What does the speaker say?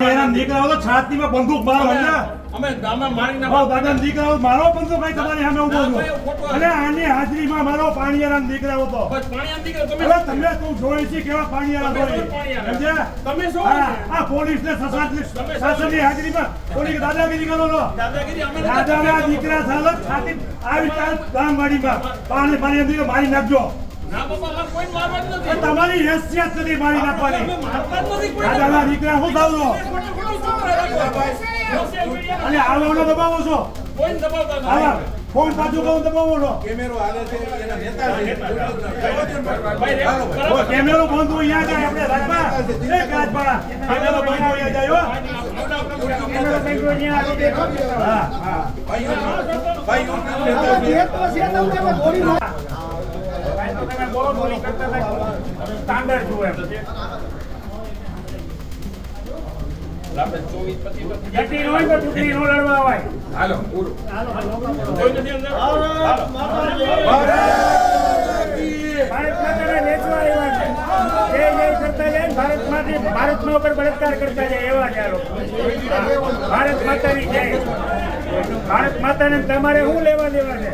દીકરાઓ તો છાતીમાં બંદૂક મારો અમે મારી દાદા દીકરાઓ મારો બંદૂક કઈ તમારી સામે ઉભો છું અને આની હાજરીમાં મારો પાણીયારા દીકરાઓ તો તમે તું જોઈ છે કેવા પાણીયારા સમજ્યા તમે શું આ પોલીસ ને શાસનની હાજરીમાં પોલીસ દાદાગીરી કરો છો દાદાના દીકરા સાલો છાતી આવી ગામવાડીમાં પાણી દીકરો મારી નાખજો તમારી હેસિયત નથી મારી નાખવાની દાદાના દીકરા શું થાવ અને આવવાનો દબાવો છો ફોન પાછું કહું દબાવો છો કેમેરો બંધ હોય અહીંયા જાય આપણે રાજપા એક રાજપાડા કેમેરો બંધ હોય અહીંયા જાય કેમેરો બંધ હોય અહીંયા તમે બોલો બોલી કરતા સ્ટાન્ડર્ડ છું એમ આપણે 24 જટી હોય તો ટુકડી નો લડવા આવાય હાલો પૂરું કોઈ નથી અંદર ભારત માતાને વેચવા આવ્યા છે જય જય કરતા જાય ભારતમાં ઉપર બળાત્કાર કરતા જાય એવા છે આ લોકો ભારત માતાની જય ભારત માતાને તમારે શું લેવા દેવા છે